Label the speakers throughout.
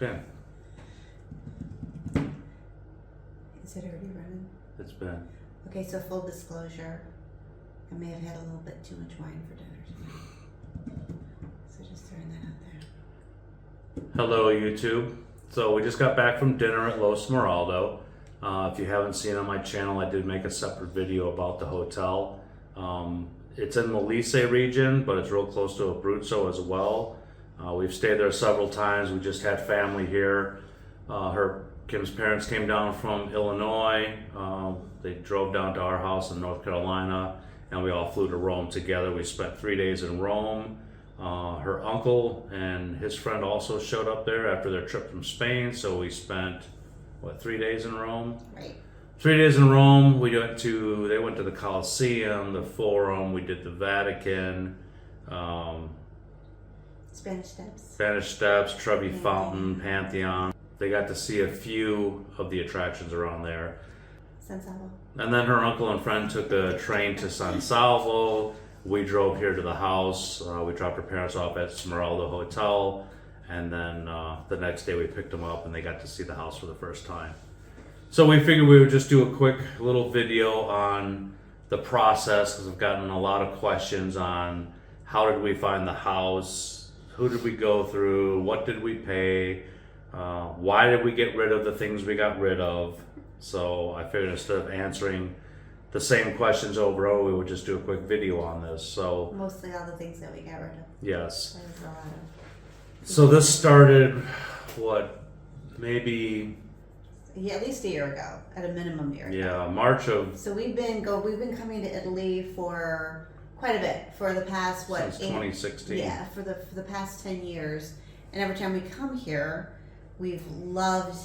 Speaker 1: Okay.
Speaker 2: Is it already running?
Speaker 1: It's been.
Speaker 2: Okay, so full disclosure, I may have had a little bit too much wine for dinner tonight. So just throwing that out there.
Speaker 1: Hello, YouTube. So we just got back from dinner at Los Smeraldo. If you haven't seen on my channel, I did make a separate video about the hotel. It's in Molise region, but it's real close to Abruzzo as well. We've stayed there several times. We just had family here. Kim's parents came down from Illinois. They drove down to our house in North Carolina, and we all flew to Rome together. We spent 3 days in Rome. Her uncle and his friend also showed up there after their trip from Spain, so we spent, 3 days in Rome?
Speaker 2: Right.
Speaker 1: 3 days in Rome. They went to the Colosseum, the Forum, we did the Vatican,
Speaker 2: Spanish Steps,
Speaker 1: Trevi Fountain, Pantheon. They got to see a few of the attractions around there.
Speaker 2: San Salvo.
Speaker 1: And then her uncle and friend took a train to San Salvo. We drove here to the house. We dropped her parents off at Smeraldo Hotel. And then the next day we picked them up and they got to see the house for the first time. So we figured we would just do a quick little video on the process, because I've gotten a lot of questions on how did we find the house, who did we go through, what did we pay, why did we get rid of the things we got rid of. So I figured instead of answering the same questions over and over, we would just do a quick video on this. So
Speaker 2: mostly all the things that we got rid of.
Speaker 1: yes.
Speaker 2: There was a lot of.
Speaker 1: So this started, maybe?
Speaker 2: Yeah, at least a year ago, at a minimum year ago.
Speaker 1: Yeah, March of.
Speaker 2: So we've been coming to Italy for quite a bit for the past
Speaker 1: Since 2016.
Speaker 2: Yeah, for the past 10 years, and every time we come here, we've loved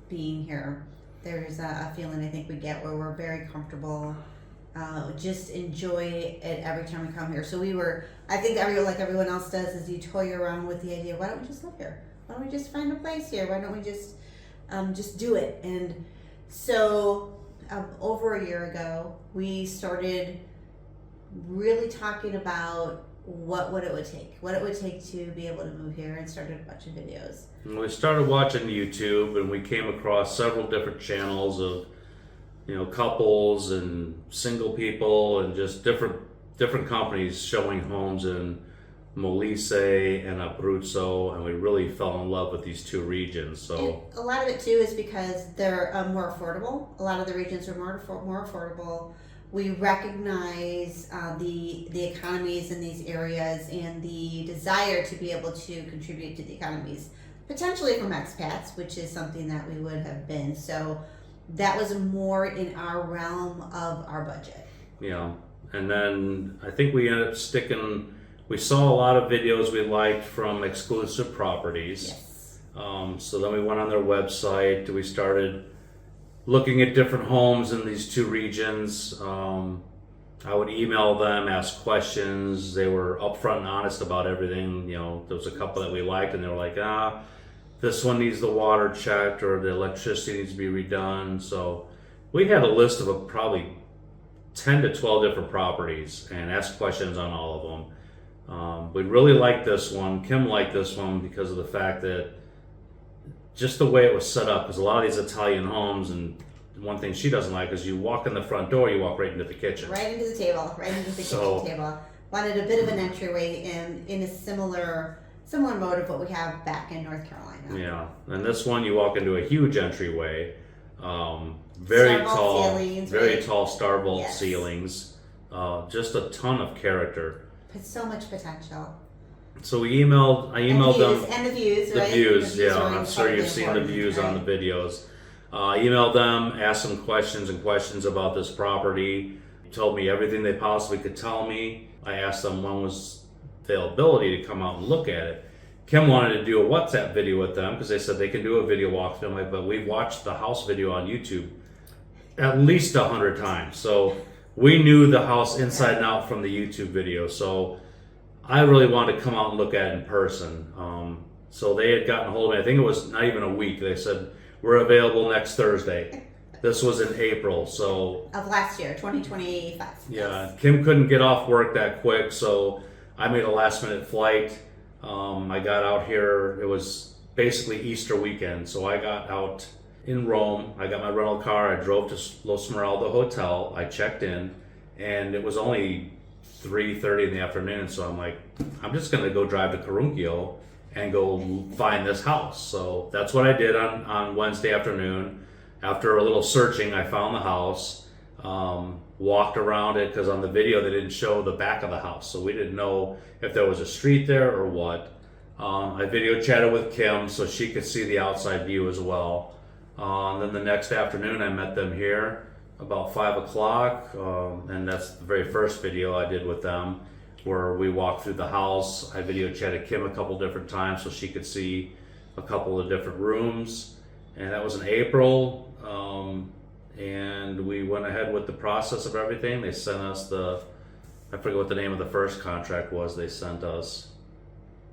Speaker 2: being here. There's a feeling I think we get where we're very comfortable. Just enjoy it every time we come here. So I think like everyone else does, is you toy around with the idea, why don't we just live here? Why don't we just find a place here? Why don't we just do it? And so over a year ago, we started really talking about what it would take to be able to move here, and started a bunch of videos.
Speaker 1: And we started watching YouTube, and we came across several different channels of, couples and single people, and just different companies showing homes in Molise and Abruzzo, and we really fell in love with these two regions. So
Speaker 2: and a lot of it too is because they're more affordable. A lot of the regions are more affordable. We recognize the economies in these areas and the desire to be able to contribute to the economies, potentially from expats, which is something that we would have been. So that was more in our realm of our budget.
Speaker 1: Yeah, and then I think we ended up we saw a lot of videos we liked from exclusive properties.
Speaker 2: Yes.
Speaker 1: So then we went on their website. We started looking at different homes in these two regions. I would email them, ask questions. They were upfront and honest about everything. There was a couple that we liked, and they were like, this one needs the water checked, or the electricity needs to be redone. So we had a list of probably 10 to 12 different properties and asked questions on all of them. We really liked this one. Kim liked this one because of the fact that just the way it was set up, because a lot of these Italian homes, and one thing she doesn't like is you walk in the front door, you walk right into the kitchen.
Speaker 2: Right into the table, kitchen table. Wanted a bit of an entryway in a similar mode of what we have back in North Carolina.
Speaker 1: Yeah, and this one you walk into a huge entryway, very tall,
Speaker 2: ceilings,
Speaker 1: very
Speaker 2: right?
Speaker 1: tall star vault
Speaker 2: Yes.
Speaker 1: ceilings, just a ton of character.
Speaker 2: So much potential.
Speaker 1: So I emailed them.
Speaker 2: And the views,
Speaker 1: The
Speaker 2: right?
Speaker 1: views, yeah.
Speaker 2: are
Speaker 1: I'm sure you've seen the
Speaker 2: important,
Speaker 1: views on the
Speaker 2: right?
Speaker 1: videos. I emailed them, asked some questions about this property. Told me everything they possibly could tell me. I asked them when was availability to come out and look at it. Kim wanted to do a WhatsApp video with them because they said they can do a video walkthrough, but we've watched the house video on YouTube at least 100 times. So we knew the house inside and out from the YouTube video. So I really wanted to come out and look at it in person. So they had gotten a hold of me. I think it was not even a week. They said, we're available next Thursday. This was in April, so.
Speaker 2: Of last year, 2025.
Speaker 1: Yeah, Kim couldn't get off work that quick, so I made a last minute flight. I got out here, it was basically Easter weekend. So I got out in Rome. I got my rental car. I drove to Lo Smeraldo Hotel. I checked in, and it was only 3:30 in the afternoon. So I'm like, I'm just gonna go drive to Carunchio and go find this house. So that's what I did on Wednesday afternoon. After a little searching, I found the house. Walked around it because on the video they didn't show the back of the house, so we didn't know if there was a street there or what. I video chatted with Kim so she could see the outside view as well. And then the next afternoon I met them here about 5 o'clock, and that's the very first video I did with them, where we walked through the house. I video chatted Kim a couple different times so she could see a couple of different rooms, and that was in April. And we went ahead with the process of everything. They sent us I forget what the name of the first contract was they sent us.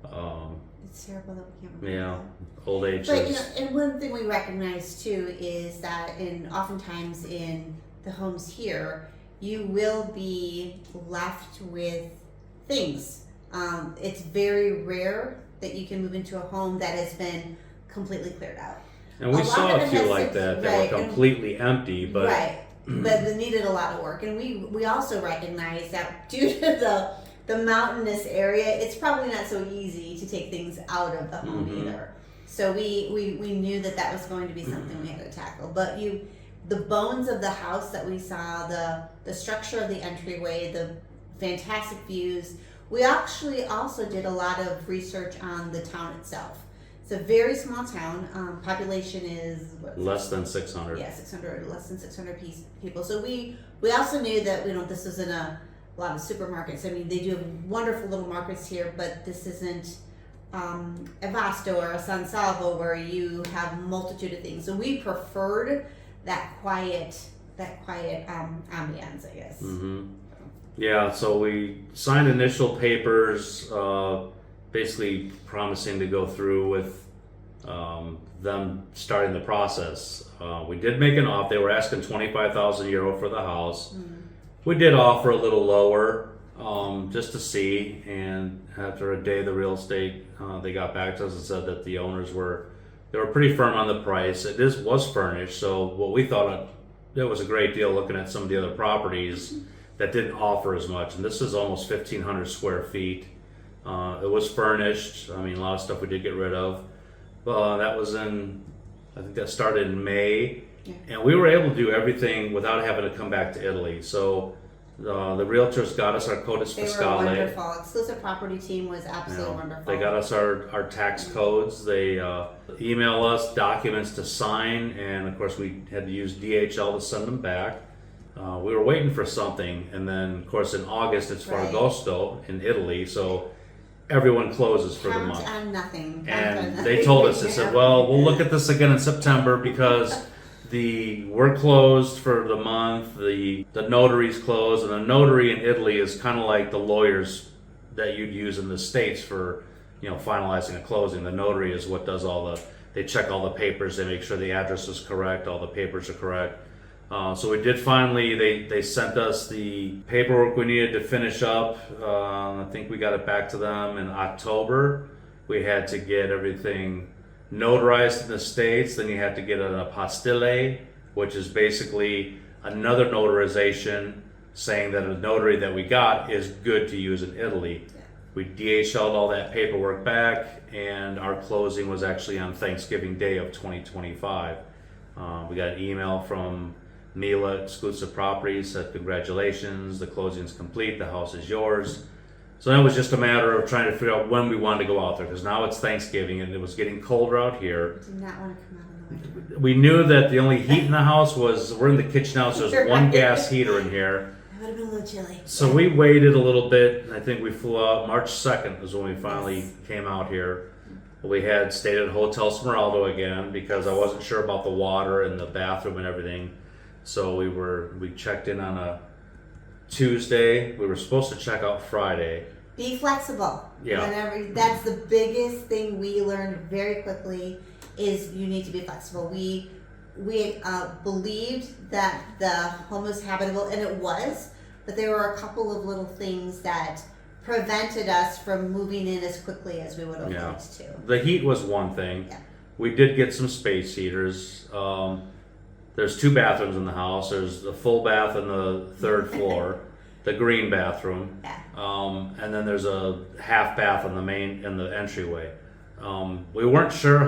Speaker 2: It's terrible that we can't remember.
Speaker 1: Yeah, old age
Speaker 2: But
Speaker 1: is...
Speaker 2: and one thing we recognize too is that oftentimes in the homes here, you will be left with things. It's very rare that you can move into a home that has been completely cleared out.
Speaker 1: And we saw a few like that
Speaker 2: right,
Speaker 1: were completely empty, but...
Speaker 2: Right, but they needed a lot of work. And we also recognize that due to the mountainous area, it's probably not so easy to take things out of the home either. So we knew that was going to be something we had to tackle. But the bones of the house that we saw, the structure of the entryway, the fantastic views. We actually also did a lot of research on the town itself. It's a very small town. Population is
Speaker 1: less than 600.
Speaker 2: Yeah, 600, less than 600 people. So we also knew that this isn't a lot of supermarkets. I mean, they do have wonderful little markets here, but this isn't a Vasto or a San Salvo where you have a multitude of things. So we preferred that quiet ambiance, I guess.
Speaker 1: Yeah, so we signed initial papers, basically promising to go through with them starting the process. We did make an offer. They were asking 25,000 euro for the house. We did offer a little lower, just to see, and after a day the real estate, they got back to us and said that the owners were pretty firm on the price. It was furnished, so what we thought it was a great deal looking at some of the other properties that didn't offer as much, and this is almost 1,500 square feet. It was furnished. I mean, a lot of stuff we did get rid of. That was I think that started in May. Yeah. And we were able to do everything without having to come back to Italy. So the realtors got us our codice fiscale.
Speaker 2: They were wonderful. Exclusive property team was absolutely wonderful.
Speaker 1: They got us our tax codes. They email us documents to sign, and of course we had to use DHL to send them back. We were waiting for something, and then of course in August it's Ferragosto in Italy, so everyone closes for the month.
Speaker 2: On nothing.
Speaker 1: And they told us, they said, well, we'll look at this again in September because we're closed for the month, the notary's closed, and the notary in Italy is kind of like the lawyers that you'd use in the States for, finalizing a closing. The notary is what does they check all the papers, they make sure the address is correct, all the papers are correct. So we did finally, they sent us the paperwork we needed to finish up. I think we got it back to them in October. We had to get everything notarized in the States. Then you had to get an apostille, which is basically another notarization saying that a notary that we got is good to use in Italy. We DHL'd all that paperwork back, and our closing was actually on Thanksgiving Day of 2025. We got an email from Mila Exclusive Properties said, congratulations, the closing is complete, the house is yours. So then it was just a matter of trying to figure out when we wanted to go out there, because now it's Thanksgiving and it was getting colder out here.
Speaker 2: Did not want to come out in the winter.
Speaker 1: We knew that the only heat in the house we're in the kitchen now, so there's one gas heater in here.
Speaker 2: It would have been a little chilly.
Speaker 1: So we waited a little bit. I think we flew out March 2nd was when we finally came out here. We had stayed at Hotel Smeraldo again because I wasn't sure about the water and the bathroom and everything. So we checked in on a Tuesday. We were supposed to check out Friday.
Speaker 2: Be flexible.
Speaker 1: Yeah.
Speaker 2: That's the biggest thing we learned very quickly is you need to be flexible. We believed that the home was habitable, and it was, but there were a couple of little things that prevented us from moving in as quickly as we would have
Speaker 1: Yeah.
Speaker 2: liked to.
Speaker 1: The heat was one thing.
Speaker 2: Yeah.
Speaker 1: We did get some space heaters. There's 2 bathrooms in the house. There's the full bath on the 3rd floor, the green bathroom,
Speaker 2: Yeah.
Speaker 1: and then there's a half bath in the entryway. We weren't sure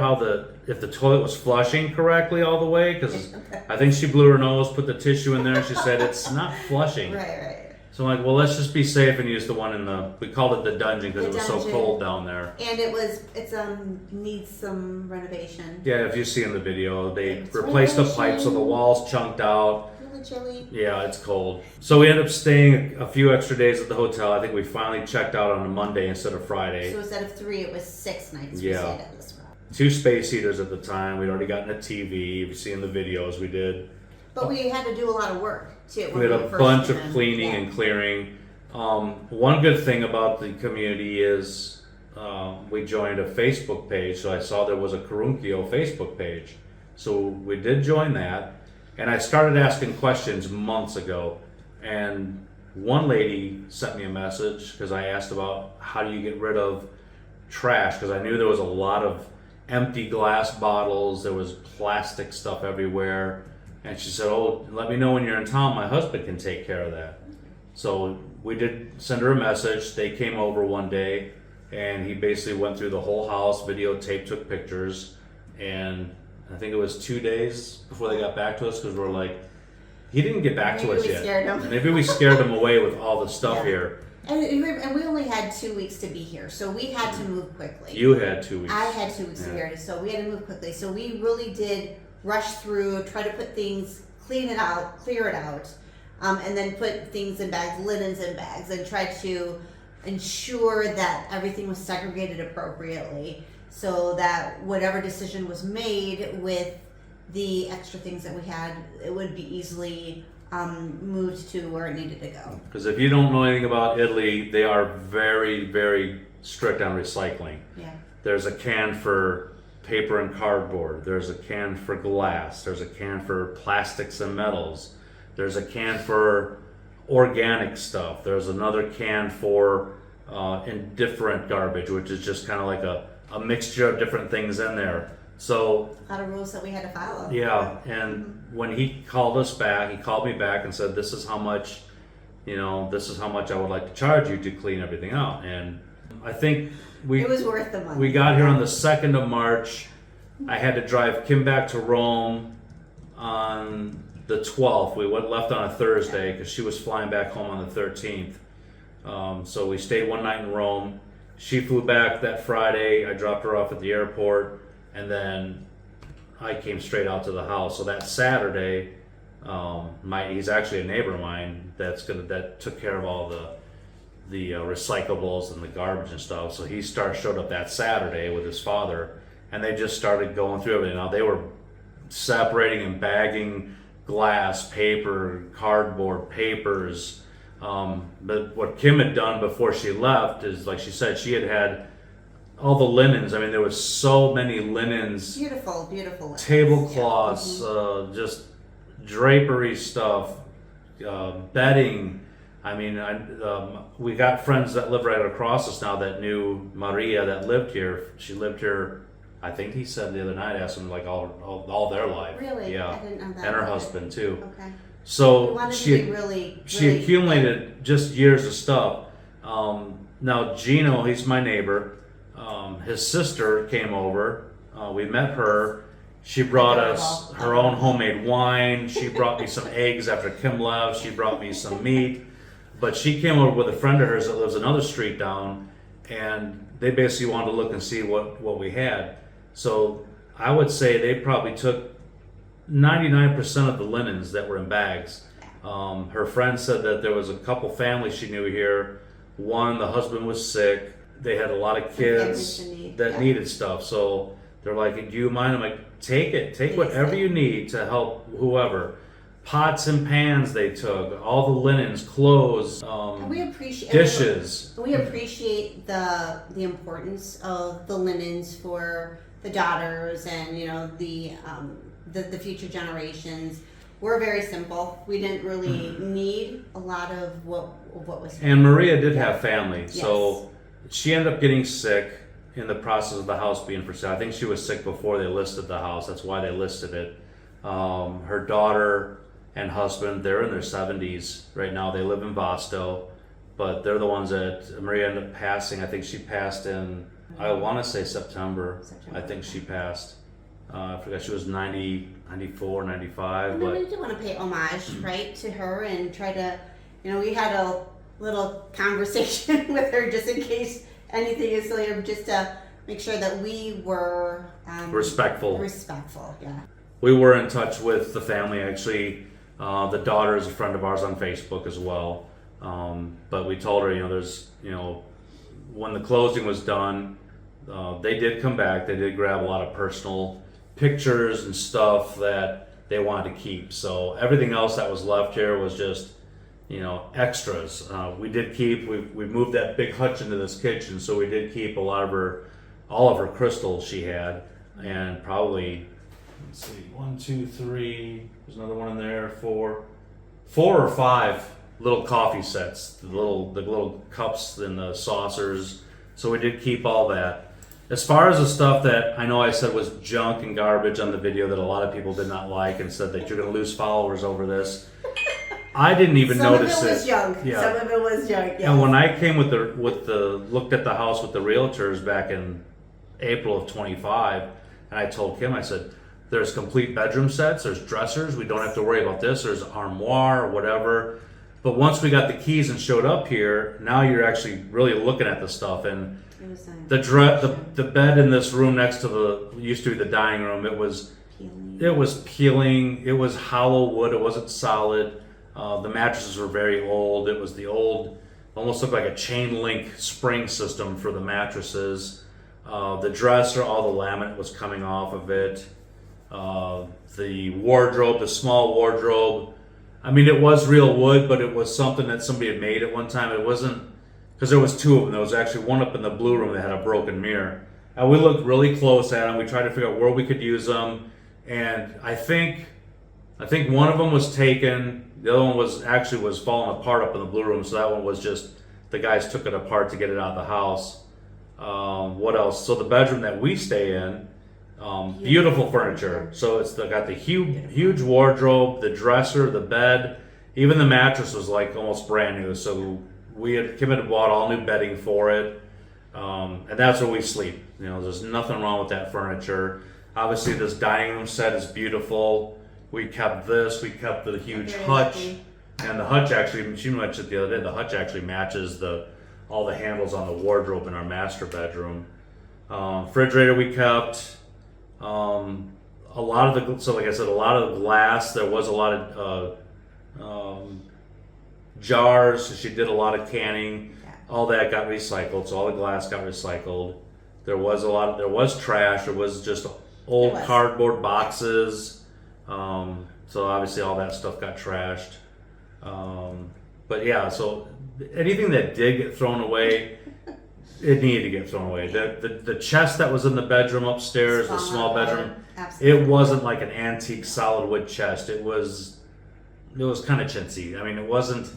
Speaker 1: if the toilet was flushing correctly all the way, because I think she blew her nose, put the tissue in there, and she said it's not flushing.
Speaker 2: Right.
Speaker 1: So I'm like, well, let's just be safe and use the one we called it the dungeon because it
Speaker 2: The
Speaker 1: was so
Speaker 2: dungeon.
Speaker 1: cold down there.
Speaker 2: And it's needs some renovation.
Speaker 1: Yeah, if you see in the video, they
Speaker 2: It's
Speaker 1: replaced the
Speaker 2: renovation.
Speaker 1: pipes so the walls chunked out.
Speaker 2: Really chilly.
Speaker 1: Yeah, it's cold. So we ended up staying a few extra days at the hotel. I think we finally checked out on a Monday instead of Friday.
Speaker 2: So instead of 3, it was 6 nights we
Speaker 1: Yeah.
Speaker 2: stayed at this one.
Speaker 1: 2 space heaters at the time. We'd already gotten a TV. If you see in the videos, we did.
Speaker 2: But we had to do a lot of work too.
Speaker 1: We had a
Speaker 2: first
Speaker 1: bunch
Speaker 2: came
Speaker 1: of
Speaker 2: in.
Speaker 1: cleaning
Speaker 2: Yeah.
Speaker 1: and clearing. One good thing about the community is we joined a Facebook page. So I saw there was a Carunchio Facebook page. So we did join that. And I started asking questions months ago. And one lady sent me a message because I asked about how do you get rid of trash, because I knew there was a lot of empty glass bottles, there was plastic stuff everywhere. And she said, oh, let me know when you're in town, my husband can take care of that. So we did send her a message. They came over one day and he basically went through the whole house, videotaped, took pictures, and I think it was 2 days before they got back to us, because we're like, he didn't get back to
Speaker 2: Maybe
Speaker 1: us
Speaker 2: we
Speaker 1: yet.
Speaker 2: scared him.
Speaker 1: Maybe we scared him away with all the stuff
Speaker 2: Yeah.
Speaker 1: here.
Speaker 2: And we only had 2 weeks to be here, so we had to move quickly.
Speaker 1: You had 2 weeks.
Speaker 2: I had 2 weeks to be
Speaker 1: Yeah.
Speaker 2: here, so we had to move quickly. So we really did rush through, try to put things, clear it out, and then put things in bags, linens in bags, and try to ensure that everything was segregated appropriately, so that whatever decision was made with the extra things that we had, it would be easily moved to where it needed to go.
Speaker 1: Because if you don't know anything about Italy, they are very, very strict on recycling.
Speaker 2: Yeah.
Speaker 1: There's a can for paper and cardboard. There's a can for glass. There's a can for plastics and metals. There's a can for organic stuff. There's another can for indifferent garbage, which is just kind of like a mixture of different things in there. So
Speaker 2: A lot of rules that we had to follow.
Speaker 1: yeah, and when he called me back and said, this is how much I would like to charge you to clean everything out. And I think
Speaker 2: It was worth the money.
Speaker 1: we got here on the 2nd of March. I had to drive Kim back to Rome on the 12th. We left on a Thursday because she was flying back home on the 13th. So we stayed one night in Rome. She flew back that Friday. I dropped her off at the airport, and then I came straight out to the house. So that Saturday, he's actually a neighbor of mine that took care of all the recyclables and the garbage and stuff. So he showed up that Saturday with his father, and they just started going through everything. Now they were separating and bagging glass, paper, cardboard, papers. But what Kim had done before she left is, like she said, she had all the linens. I mean, there was so many linens,
Speaker 2: Beautiful linens.
Speaker 1: tablecloths,
Speaker 2: Yeah.
Speaker 1: just drapery stuff, bedding. I mean, we got friends that live right across us now that knew Maria that lived here. She lived here, I think he said the other night, asked them like all their life.
Speaker 2: Really?
Speaker 1: Yeah.
Speaker 2: I didn't know that.
Speaker 1: And her
Speaker 2: Okay.
Speaker 1: husband too.
Speaker 2: Okay. We
Speaker 1: So
Speaker 2: wanted to
Speaker 1: she
Speaker 2: be really,
Speaker 1: she
Speaker 2: really
Speaker 1: accumulated just years of stuff. Now Gino, he's my neighbor. His sister came over. We met her. She brought us her own homemade wine. She brought me some eggs after Kim left. She brought me some meat. But she came over with a friend of hers that lives another street down, and they basically wanted to look and see what we had. So I would say they probably took 99% of the linens that were in bags. Her friend said that there was a couple families she knew here. One, the husband was sick. They had a lot of kids that needed stuff. So they're like, do you mind? I'm like, take it. Take whatever you need to help whoever. Pots and pans they took. All the linens, clothes,
Speaker 2: And we appreciate
Speaker 1: dishes.
Speaker 2: We appreciate the importance of the linens for the daughters and the future generations. we're very simple. We didn't really need a lot of what was.
Speaker 1: And Maria did have family, so she ended up getting sick in the process of the house being for sale. I think she was sick before they listed the house. That's why they listed it. Her daughter and husband, they're in their 70s right now. They live in Vasto, but they're the ones that Maria ended up passing. I think she passed in, I want to say September. I think she passed. I forgot, she was 90, 94, 95.
Speaker 2: And
Speaker 1: But
Speaker 2: we do want to pay homage, right, to her and try to, we had a little conversation with her just in case anything is silly, just to make sure that we were
Speaker 1: respectful.
Speaker 2: Respectful, yeah.
Speaker 1: We were in touch with the family, actually. The daughter is a friend of ours on Facebook as well. But we told her, there's, when the closing was done, they did come back. They did grab a lot of personal pictures and stuff that they wanted to keep. So everything else that was left here was just, extras. We did keep, we moved that big hutch into this kitchen, so we did keep all of her crystals she had, and probably, let's see, 1, 2, 3, there's another one in there, 4 or 5 little coffee sets, the little cups and the saucers. So we did keep all that. As far as the stuff that I know I said was junk and garbage on the video that a lot of people did not like and said that you're going to lose followers over this, I didn't even notice it.
Speaker 2: Some of it was junk.
Speaker 1: Yeah.
Speaker 2: Some of it was junk. Yeah.
Speaker 1: And when I came looked at the house with the realtors back in April of 25, and I told Kim, I said, there's complete bedroom sets, there's dressers, we don't have to worry about this, there's armoire or whatever. But once we got the keys and showed up here, now you're actually really looking at the stuff. And
Speaker 2: it was
Speaker 1: the bed in this room next to used to be the dining room, it was peeling, it was hollow wood, it wasn't solid. The mattresses were very old. It was the old, almost looked like a chain link spring system for the mattresses. The dresser, all the laminate was coming off of it. The wardrobe, the small wardrobe, I mean, it was real wood, but it was something that somebody had made at one time. It wasn't, because there was 2 of them. There was actually one up in the blue room that had a broken mirror. And we looked really close at them. We tried to figure out where we could use them. And I think one of them was taken. The other one was falling apart up in the blue room. So that one was just, the guys took it apart to get it out of the house. What else? So the bedroom that we stay in, beautiful furniture. So it's got the huge wardrobe, the dresser, the bed, even the mattress was like almost brand new. So Kim had bought all new bedding for it, and that's where we sleep. There's nothing wrong with that furniture. Obviously, this dining room set is beautiful. We kept this. We kept the huge hutch, and the hutch actually. She mentioned the other day. The hutch actually matches all the handles on the wardrobe in our master bedroom. Refrigerator we kept. A lot of the glass. There was a lot of jars. She did a lot of canning.
Speaker 2: Yeah.
Speaker 1: All that got recycled. So all the glass got recycled. There was trash. There was just old cardboard boxes. So obviously all that stuff got trashed. But yeah, so anything that did get thrown away, it needed to get thrown away. The chest that was in the bedroom upstairs, the small bedroom, it wasn't like an antique solid wood chest. It was kind of chintzy. I mean, it wasn't.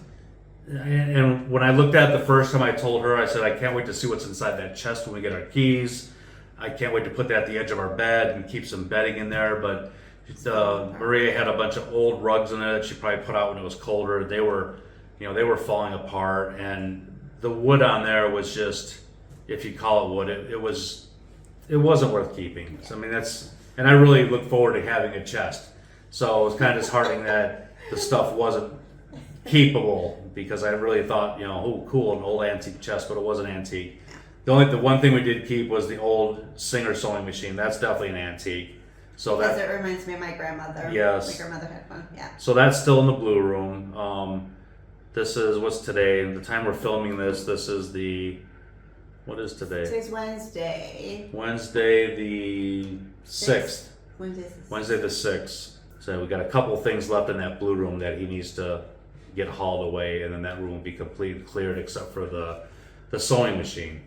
Speaker 1: And when I looked at it the first time, I told her, I said, I can't wait to see what's inside that chest when we get our keys. I can't wait to put that at the edge of our bed and keep some bedding in there. But Maria had a bunch of old rugs in there that she probably put out when it was colder. They were falling apart, and the wood on there was just, if you call it wood, it wasn't worth keeping. So, I mean, and I really look forward to having a chest. So it was kind of disheartening that the stuff wasn't keepable, because I really thought, oh, cool, an old antique chest, but it wasn't antique. The one thing we did keep was the old Singer sewing machine. That's definitely an antique. So
Speaker 2: because it reminds me of my grandmother.
Speaker 1: Yes.
Speaker 2: My grandmother had one. Yeah.
Speaker 1: So that's still in the blue room. This is what's today. The time we're filming this is what is today?
Speaker 2: Today's Wednesday.
Speaker 1: Wednesday the 6th.
Speaker 2: Wednesday
Speaker 1: the 6th. So we got a couple things left in that blue room that he needs to get hauled away, and then that room will be completely cleared except for the sewing machine.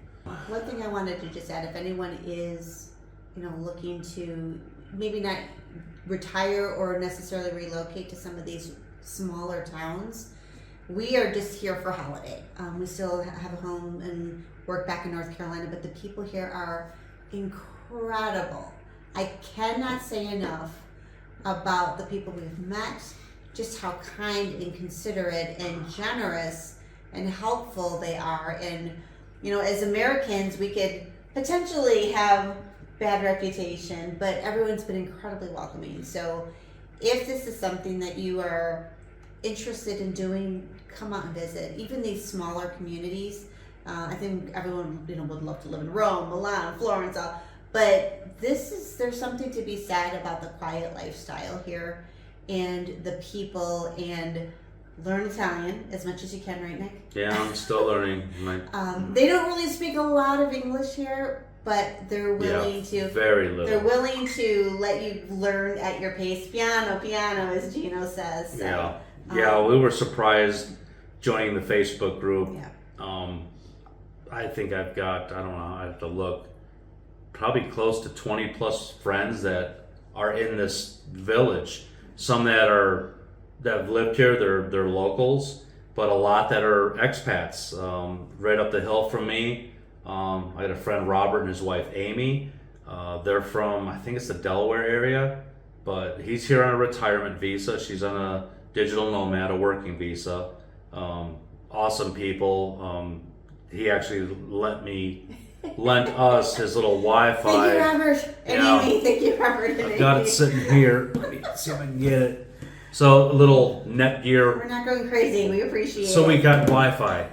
Speaker 2: One thing I wanted to just add, if anyone is, looking to maybe not retire or necessarily relocate to some of these smaller towns. We are just here for holiday. We still have a home and work back in North Carolina, but the people here are incredible. I cannot say enough about the people we've met, just how kind and considerate and generous and helpful they are. And, you know, as Americans, we could potentially have bad reputation, but everyone's been incredibly welcoming. So if this is something that you are interested in doing, come out and visit. Even these smaller communities, I think everyone, you know, would love to live in Rome, Milan, Florence, but there's something to be said about the quiet lifestyle here and the people, and learn Italian as much as you can, right, Nick?
Speaker 1: Yeah, I'm still learning.
Speaker 2: They don't really speak a lot of English here, but they're willing to.
Speaker 1: Very little.
Speaker 2: They're willing to let you learn at your pace. Piano, piano, as Gino says. So,
Speaker 1: yeah. We were surprised joining the Facebook group.
Speaker 2: Yeah.
Speaker 1: I think I've got, I don't know, I have to look, probably close to 20 plus friends that are in this village. Some that have lived here, they're locals, but a lot that are expats. Right up the hill from me, I had a friend Robert and his wife Amy. They're from, I think it's the Delaware area, but he's here on a retirement visa. She's on a digital nomad, a working visa. Awesome people. He actually lent us his little Wi-Fi.
Speaker 2: Thank you, Robert. And Amy. Thank you, Robert and Amy.
Speaker 1: I've got it sitting here. Let me see if I can get it. So a little Netgear.
Speaker 2: We're not going crazy. We appreciate it.
Speaker 1: So we got Wi-Fi.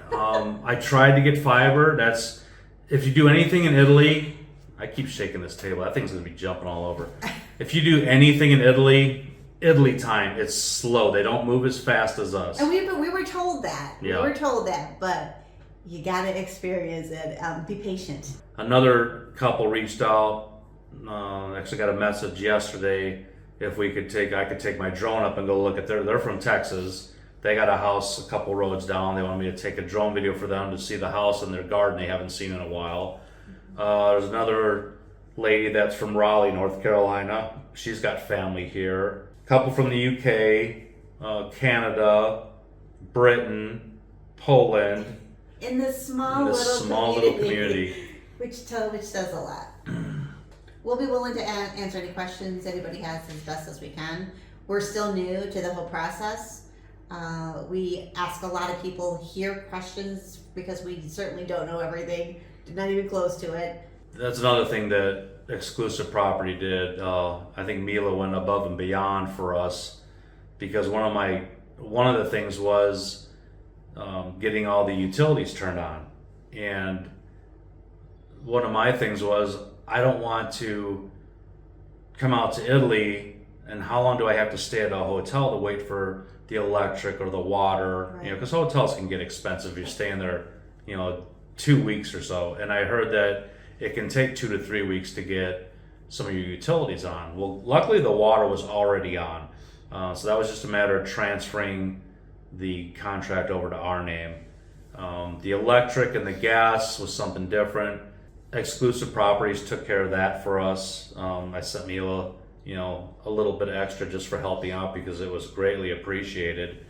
Speaker 1: I tried to get fiber. That's, if you do anything in Italy, I keep shaking this table. That thing's gonna be jumping all over. If you do anything in Italy time, it's slow. They don't move as fast as us.
Speaker 2: And we were told that.
Speaker 1: Yeah.
Speaker 2: We were told that, but you gotta experience it. Be patient.
Speaker 1: Another couple reached out. Actually got a message yesterday if I could take my drone up and go look at they're from Texas. They got a house a couple roads down. They wanted me to take a drone video for them to see the house and their garden they haven't seen in a while. There's another lady that's from Raleigh, North Carolina. She's got family here. A couple from the UK, Canada, Britain, Poland.
Speaker 2: In this small little community. Which does a lot. We'll be willing to answer any questions anybody has as best as we can. We're still new to the whole process. We ask a lot of people here questions because we certainly don't know everything, not even close to it.
Speaker 1: That's another thing that Exclusive Property did. I think Mila went above and beyond for us, because one of the things was getting all the utilities turned on. And one of my things was, I don't want to come out to Italy and how long do I have to stay at a hotel to wait for the electric or the water?
Speaker 2: Right.
Speaker 1: You know, because hotels can get expensive if you're staying there, 2 weeks or so. And I heard that it can take 2 to 3 weeks to get some of your utilities on. Well, luckily the water was already on. So that was just a matter of transferring the contract over to our name. The electric and the gas was something different. Exclusive Properties took care of that for us. I sent Mila, a little bit extra just for helping out because it was greatly appreciated.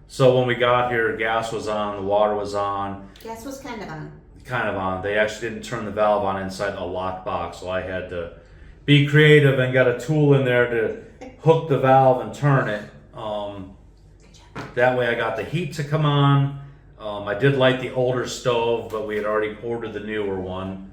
Speaker 1: So when we got here, gas was on, the water was on.
Speaker 2: Gas was kind of on.
Speaker 1: They actually didn't turn the valve on inside a lockbox, so I had to be creative and got a tool in there to hook the valve and turn it. That way I got the heat to come on. I did light the older stove, but we had already ordered the newer one.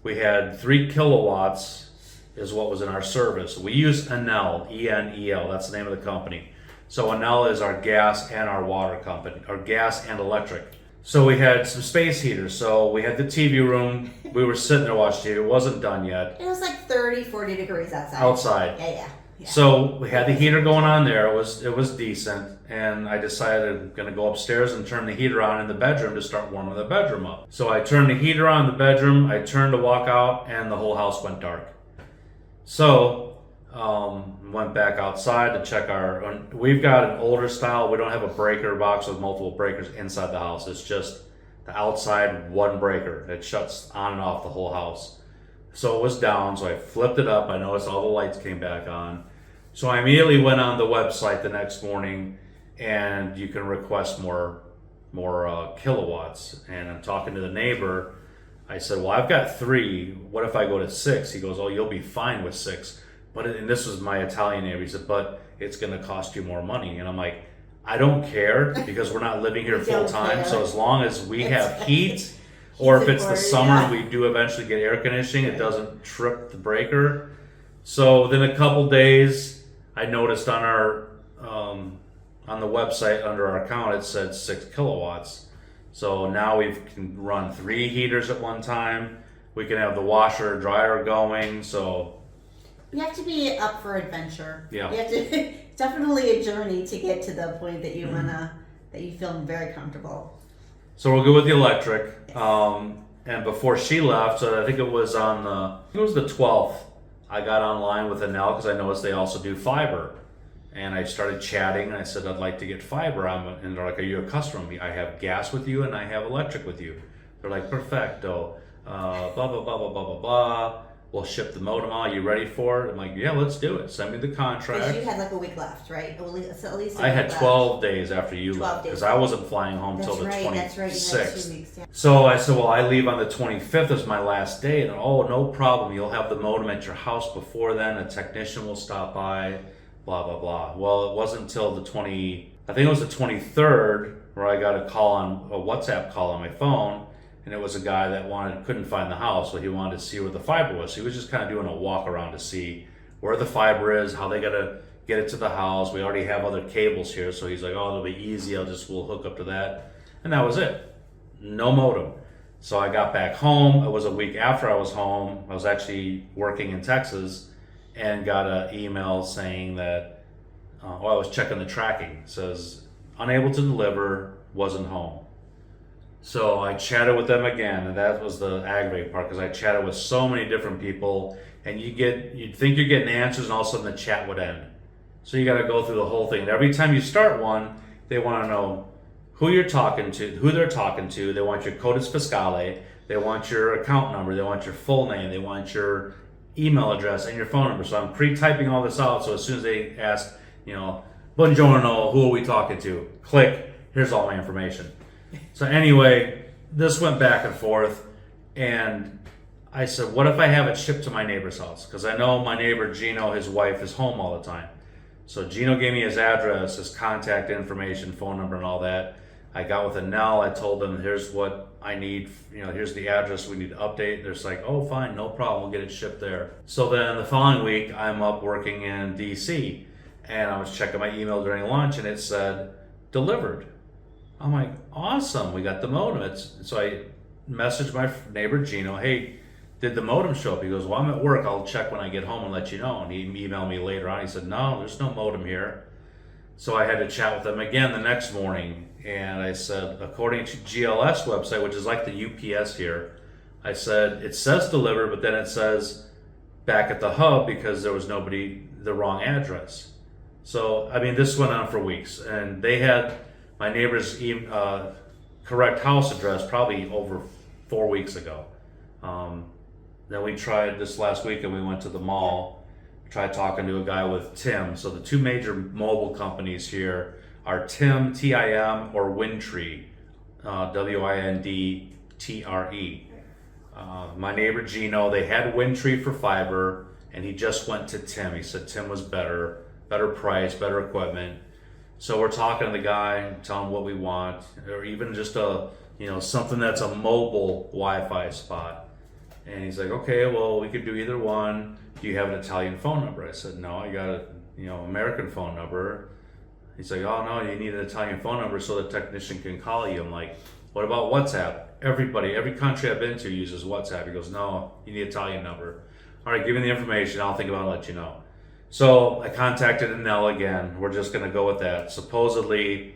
Speaker 1: We had 3 kilowatts is what was in our service. We use Enel, E-N-E-L, that's the name of the company. So Enel is our gas and our water company, our gas and electric. So we had some space heaters. So we had the TV room. We were sitting there watching TV. It wasn't done yet.
Speaker 2: It was like 30, 40 degrees outside.
Speaker 1: Outside.
Speaker 2: Yeah.
Speaker 1: So we had the heater going on there. It was decent, and I decided I'm gonna go upstairs and turn the heater on in the bedroom to start warming the bedroom up. So I turned the heater on in the bedroom. I turned to walk out, and the whole house went dark. So went back outside to check we've got an older style. We don't have a breaker box with multiple breakers inside the house. It's just the outside one breaker. It shuts on and off the whole house. So it was down, so I flipped it up. I noticed all the lights came back on. So I immediately went on the website the next morning, and you can request more kilowatts. And I'm talking to the neighbor. I said, well, I've got 3. What if I go to 6? He goes, oh, you'll be fine with 6. And this was my Italian neighbor. He said, but it's going to cost you more money. And I'm like, I don't care because we're not living here full time. So as long as we have heat, or if it's the summer, we do eventually get air conditioning. It doesn't trip the breaker. So within a couple days, I noticed on our on the website under our account it said 6 kilowatts. So now we can run 3 heaters at one time. We can have the washer dryer going. So
Speaker 2: you have to be up for adventure.
Speaker 1: Yeah,
Speaker 2: you have to. Definitely a journey to get to the point that you that you feel very comfortable.
Speaker 1: So we're good with the electric. And before she left, so I think it was the 12th, I got online with Enel because I noticed they also do fiber. And I started chatting and I said, I'd like to get fiber. And they're like, are you a customer? I have gas with you and I have electric with you. They're like, perfecto. Blah, blah, blah, blah, blah, blah, blah. We'll ship the modem out. You ready for it? I'm like, yeah, let's do it. Send me the contract.
Speaker 2: Because you had like a week left, right? At least
Speaker 1: I had 12 days after you left because I wasn't flying home until the 26th.
Speaker 2: That's right. You had 2 weeks. Yeah.
Speaker 1: So I said, well, I leave on the 25th is my last day. And oh, no problem. You'll have the modem at your house before then. A technician will stop by, blah, blah, blah. Well, it wasn't until I think it was the 23rd where I got a WhatsApp call on my phone. And it was a guy that couldn't find the house, so he wanted to see where the fiber was. So he was just kind of doing a walk around to see where the fiber is, how they got to get it to the house. We already have other cables here, so he's like, oh, it'll be easy. We'll hook up to that. And that was it. No modem. So I got back home. It was a week after I was home. I was actually working in Texas and got an email saying that, I was checking the tracking. It says, unable to deliver, wasn't home. So I chatted with them again, and that was the aggravating part because I chatted with so many different people, and you'd think you're getting answers, and all of a sudden the chat would end. So you got to go through the whole thing. And every time you start one, they want to know who you're talking to, who they're talking to. They want your codice fiscale. They want your account number. They want your full name. They want your email address and your phone number. So I'm pre-typing all this out. So as soon as they ask, buongiorno, who are we talking to? Click. Here's all my information. So anyway, this went back and forth, and I said, what if I have it shipped to my neighbor's house? Because I know my neighbor, Gino, his wife, is home all the time. So Gino gave me his address, his contact information, phone number, and all that. I got with Enel. I told them, here's what I need. Here's the address we need to update. They're just like, oh, fine, no problem. We'll get it shipped there. So then the following week, I'm up working in D.C., and I was checking my email during lunch, and it said, delivered. I'm like, awesome, we got the modem. So I messaged my neighbor Gino, hey, did the modem show up? He goes, well, I'm at work. I'll check when I get home and let you know. And he emailed me later on. He said, no, there's no modem here. So I had to chat with him again the next morning. And I said, according to GLS website, which is like the UPS here, I said, it says delivered, but then it says back at the hub because there was the wrong address. So, this went on for weeks. And they had my neighbor's correct house address probably over 4 weeks ago. Then we tried this last week and we went to the mall, tried talking to a guy with Tim. So the 2 major mobile companies here are Tim, T-I-M, or Windtree, W-I-N-D-T-R-E. My neighbor Gino, they had Windtree for fiber, and he just went to Tim. He said Tim was better price, better equipment. So we're talking to the guy, telling him what we want, or even just something that's a mobile Wi-Fi spot. And he's like, okay, well, we could do either one. Do you have an Italian phone number? I said, no, I got a American phone number. He's like, oh no, you need an Italian phone number so the technician can call you. I'm like, what about WhatsApp? Every country I've been to uses WhatsApp. He goes, no, you need an Italian number. All right, give me the information. I'll think about it and let you know. So I contacted Enel again. We're just going to go with that. Supposedly,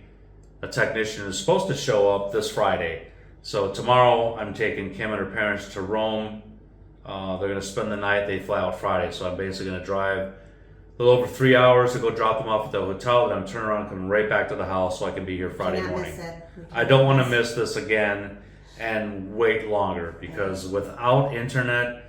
Speaker 1: a technician is supposed to show up this Friday. So tomorrow, I'm taking Kim and her parents to Rome. They're going to spend the night. They fly out Friday. So I'm basically going to drive a little over 3 hours to go drop them off at the hotel. Then I'm turning around and coming right back to the house so I can be here Friday morning. I don't want to miss this again and wait longer because without internet,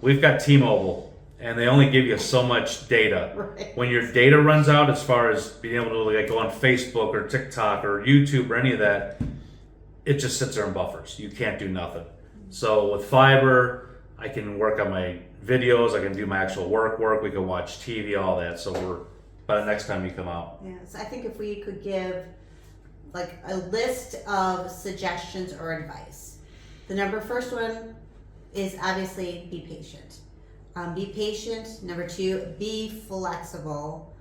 Speaker 1: We've got T-Mobile, and they only give you so much data.
Speaker 2: Right.
Speaker 1: When your data runs out, as far as being able to like go on Facebook or TikTok or YouTube or any of that, it just sits there and buffers. You can't do nothing. So with fiber, I can work on my videos. I can do my actual work. We can watch TV, all that. So we're by the next time you come out.
Speaker 2: Yes, I think if we could give like a list of suggestions or advice, the first one is obviously be patient. Be patient. Number 2, be flexible.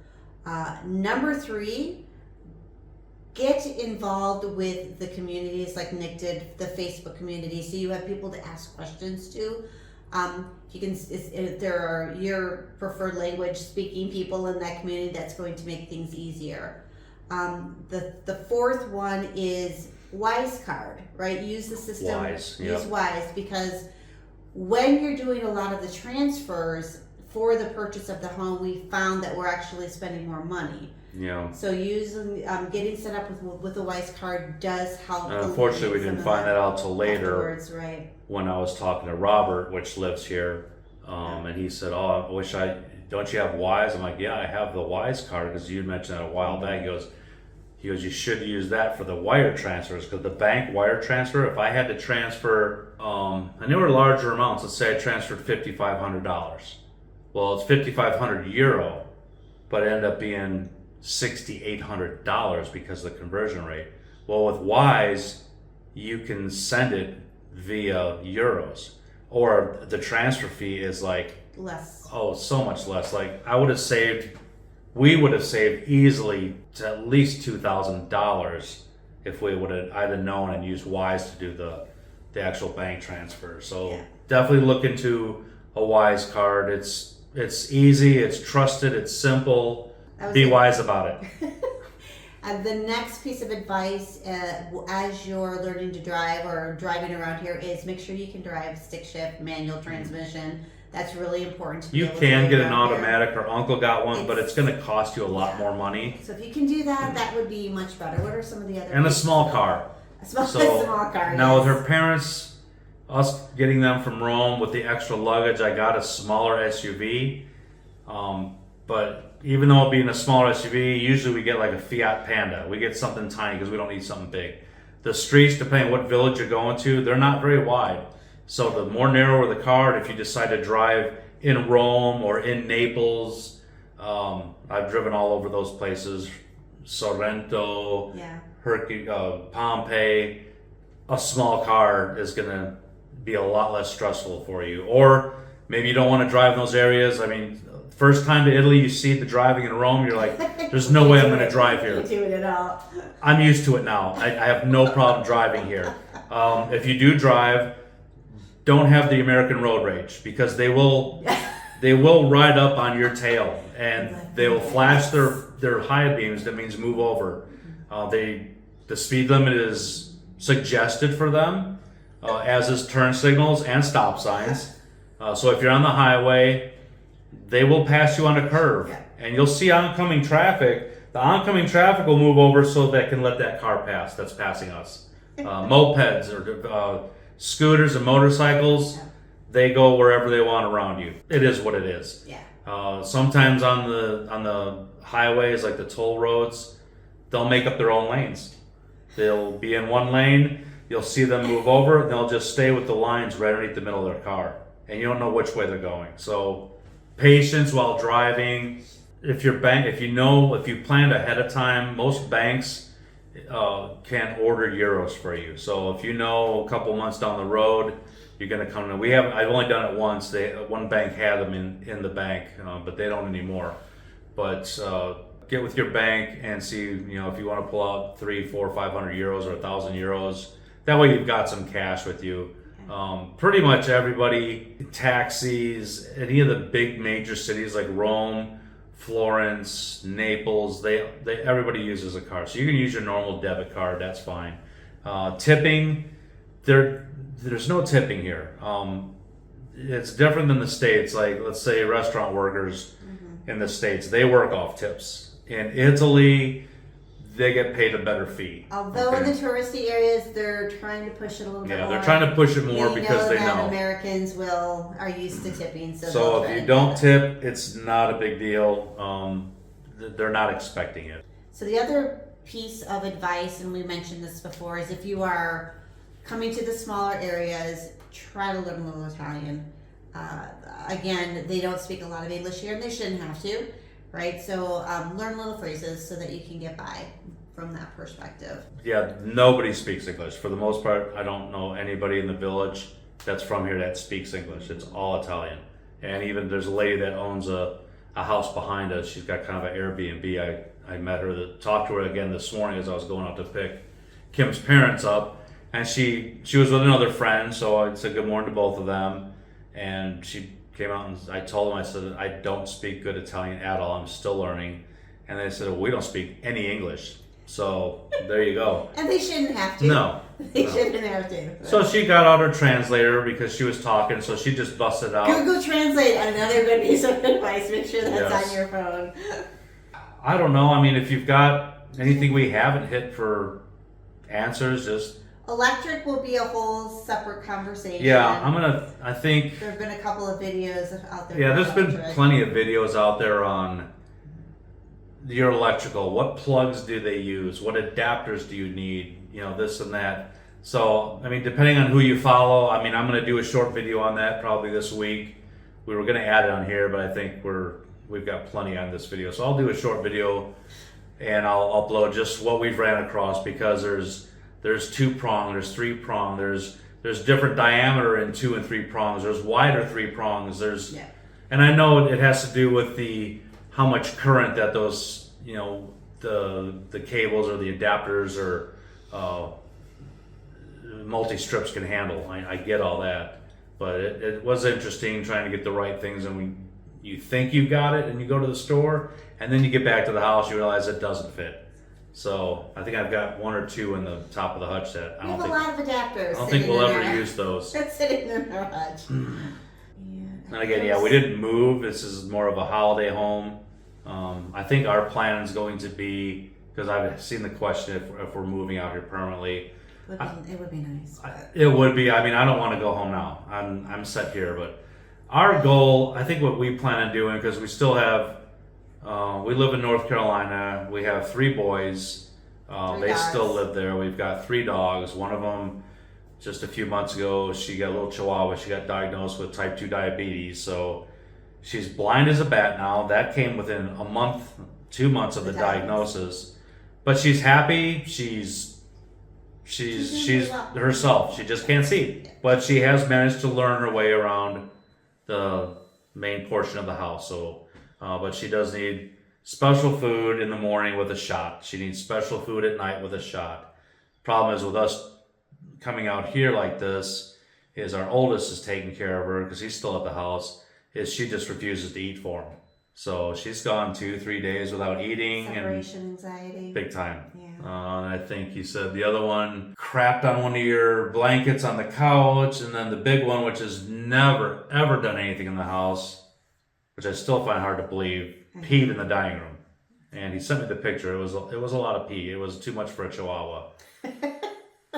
Speaker 2: Number 3, get involved with the communities like Nick did, the Facebook community, so you have people to ask questions to. You can, if there are your preferred language speaking people in that community, that's going to make things easier. The fourth one is Wise Card, right? Use the system.
Speaker 1: Wise,
Speaker 2: use
Speaker 1: yep.
Speaker 2: Wise, because when you're doing a lot of the transfers for the purchase of the home, we found that we're actually spending more money.
Speaker 1: Yeah.
Speaker 2: So using getting set up with a Wise Card does help.
Speaker 1: Unfortunately, we didn't find that out till later.
Speaker 2: Afterwards, right.
Speaker 1: When I was talking to Robert, which lives here, and he said, "Oh, I wish don't you have Wise?" I'm like, "Yeah, I have the Wise Card because you mentioned that a while back." He goes, "You should use that for the wire transfers because the bank wire transfer. If I had to transfer, and they were larger amounts. Let's say I transferred $5,500. Well, it's 5,500 euro, but it ended up being $6,800 because of the conversion rate. Well, with Wise, you can send it via euros, or the transfer fee is like
Speaker 2: less.
Speaker 1: Oh, so much less. Like we would have saved easily to at least $2,000 if I'd have known and used Wise to do the actual bank transfer. So
Speaker 2: yeah.
Speaker 1: Definitely look into a Wise Card. It's easy, it's trusted, it's simple. Be wise about it.
Speaker 2: The next piece of advice as you're learning to drive or driving around here is make sure you can drive stick shift, manual transmission. That's really important.
Speaker 1: You can get an automatic, or Uncle got one, but it's going to cost you a lot more money.
Speaker 2: So if you can do that, that would be much better. What are some of the other?
Speaker 1: And a small car.
Speaker 2: A small car.
Speaker 1: Now
Speaker 2: yes.
Speaker 1: with her parents, us getting them from Rome with the extra luggage, I got a smaller SUV. But even though being a smaller SUV, usually we get like a Fiat Panda. We get something tiny because we don't need something big. The streets, depending on what village you're going to, they're not very wide. So the more narrower the car, if you decide to drive in Rome or in Naples, I've driven all over those places, Sorrento, Pompeii, a small car is going to be a lot less stressful for you. Or maybe you don't want to drive in those areas. I mean, first time to Italy, you see the driving in Rome, you're like, there's no way I'm going to drive here.
Speaker 2: You do it at all.
Speaker 1: I'm used to it now. I have no problem driving here. If you do drive, don't have the American road rage, because they will ride up on your tail and they will flash their high beams. That means move over. The speed limit is suggested for them, as is turn signals and stop signs. So if you're on the highway, they will pass you on a curve, and you'll see oncoming traffic. The oncoming traffic will move over so they can let that car pass that's passing us. Mopeds or scooters and motorcycles, they go wherever they want around you. It is what it is. Sometimes on the highways, like the toll roads, they'll make up their own lanes. They'll be in one lane, you'll see them move over, and they'll just stay with the lines right underneath the middle of their car, and you don't know which way they're going. So patience while driving. If you planned ahead of time, most banks can order euros for you. So if you know a couple months down the road you're going to come in. I've only done it once. One bank had them in the bank, but they don't anymore. But get with your bank and see, if you want to pull out 300, 400, 500 euros or 1,000 euros. That way you've got some cash with you. Pretty much everybody, taxis, any of the big major cities like Rome, Florence, Naples, everybody uses a card. So you can use your normal debit card, that's fine. Tipping, there's no tipping here. It's different than the States. Like, let's say restaurant workers in the States, they work off tips. In Italy, they get paid a better fee.
Speaker 2: Although in the touristy areas, they're trying to push it a little bit more.
Speaker 1: Yeah, they're trying to push it more because they
Speaker 2: that
Speaker 1: know
Speaker 2: Americans are used to tipping.
Speaker 1: So if you don't tip, it's not a big deal. They're not expecting it.
Speaker 2: So the other piece of advice, and we mentioned this before, is if you are coming to the smaller areas, try to learn a little Italian. Again, they don't speak a lot of English here, and they shouldn't have to, right? So learn little phrases so that you can get by from that perspective.
Speaker 1: Yeah, nobody speaks English. For the most part, I don't know anybody in the village that's from here that speaks English. It's all Italian. And even there's a lady that owns a house behind us. She's got kind of an Airbnb. I met her, talked to her again this morning as I was going out to pick Kim's parents up. And she was with another friend, so I said good morning to both of them. And she came out and I told them, I said, I don't speak good Italian at all. I'm still learning. And they said, well, we don't speak any English. So there you go.
Speaker 2: And they shouldn't have to.
Speaker 1: No.
Speaker 2: They shouldn't have to.
Speaker 1: So she got out her translator because she was talking, so she just busted out.
Speaker 2: Google Translate, another good piece of advice. Make sure that's
Speaker 1: Yes.
Speaker 2: on your phone.
Speaker 1: I don't know. I mean, if you've got anything we haven't hit for answers, just...
Speaker 2: Electric will be a whole separate conversation.
Speaker 1: Yeah, I think...
Speaker 2: There have been a couple of videos out there.
Speaker 1: Yeah, there's been
Speaker 2: electric.
Speaker 1: plenty of videos out there on your electrical. What plugs do they use? What adapters do you need? You know, this and that. So, I mean, depending on who you follow, I mean, I'm going to do a short video on that probably this week. We were going to add it on here, but I think we've got plenty on this video. So I'll do a short video and I'll upload just what we've ran across, because there's 2-prong, there's 3-prong, there's different diameter in 2 and 3 prongs, there's wider 3 prongs, and I know it has to do with how much current that those, you know, the cables or the adapters or multi-strips can handle. I get all that, but it was interesting trying to get the right things, and you think you've got it and you go to the store and then you get back to the house, you realize it doesn't fit. So I think I've got 1 or 2 in the top of the hutch that
Speaker 2: We have a lot of adapters.
Speaker 1: I don't think we'll ever use those.
Speaker 2: That's sitting in our hutch.
Speaker 1: And again, we didn't move. This is more of a holiday home. I think our plan is going to be, because I've seen the question if we're moving out here permanently.
Speaker 2: It would be nice.
Speaker 1: It would be. I mean, I don't want to go home now. I'm set here, but our goal, I think what we plan on doing, because we still have, we live in North Carolina. We have 3 boys. They
Speaker 2: dogs.
Speaker 1: still live there. We've got 3 dogs. One of them, just a few months ago, she got a little chihuahua. She got diagnosed with type 2 diabetes. So she's blind as a bat now. That came within a month, 2 months of the diagnosis. But she's happy. She's herself. She just can't see. But she has managed to learn her way around the main portion of the house. So, but she does need special food in the morning with a shot. She needs special food at night with a shot. Problem is with us coming out here like this is our oldest is taking care of her because he's still at the house. Is she just refuses to eat for him. So she's gone 2-3 days without eating.
Speaker 2: Separation anxiety.
Speaker 1: Big time.
Speaker 2: Yeah.
Speaker 1: And I think he said the other one crapped on one of your blankets on the couch, and then the big one, which has never ever done anything in the house, which I still find hard to believe, peed in the dining room. And he sent me the picture. It was a lot of pee. It was too much for a chihuahua.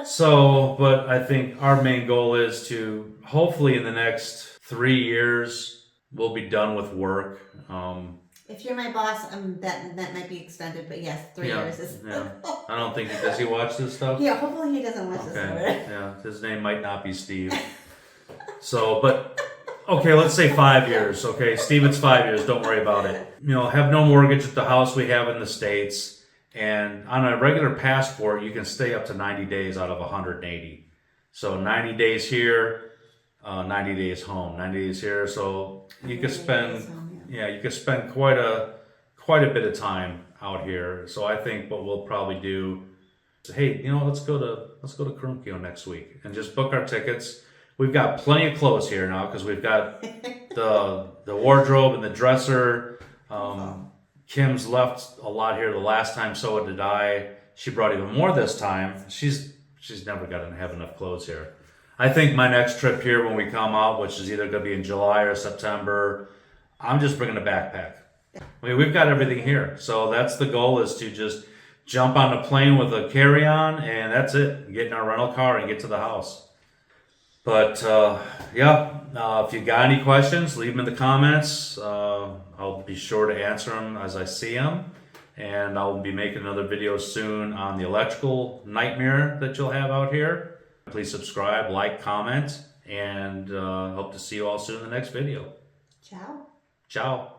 Speaker 1: So, but I think our main goal is to hopefully in the next 3 years we'll be done with work.
Speaker 2: If you're my boss, that might be extended, but yes, 3 years is.
Speaker 1: Yeah. I don't think, does he watch this stuff?
Speaker 2: Yeah, hopefully he doesn't watch this.
Speaker 1: Yeah, his name might not be Steve. So, but okay, let's say 5 years. Okay, Steve, it's 5 years. Don't worry about it. You know, have no mortgage at the house we have in the States, and on a regular passport, you can stay up to 90 days out of 180. So 90 days here, 90 days home, 90 days here. So you could spend. Yeah, you could spend quite a bit of time out here. So I think what we'll probably do is, hey, you know, let's go to Carunchio next week and just book our tickets. We've got plenty of clothes here now because we've got the wardrobe and the dresser. Kim's left a lot here the last time, so did I. She brought even more this time. She's never going to have enough clothes here. I think my next trip here when we come out, which is either going to be in July or September, I'm just bringing a backpack. I mean, we've got everything here. So that's the goal, is to just jump on the plane with a carry-on, and that's it. Get in our rental car and get to the house. But if you got any questions, leave them in the comments. I'll be sure to answer them as I see them. And I'll be making another video soon on the electrical nightmare that you'll have out here. Please subscribe, like, comment, and hope to see you all soon in the next video.
Speaker 2: Ciao.
Speaker 1: Ciao.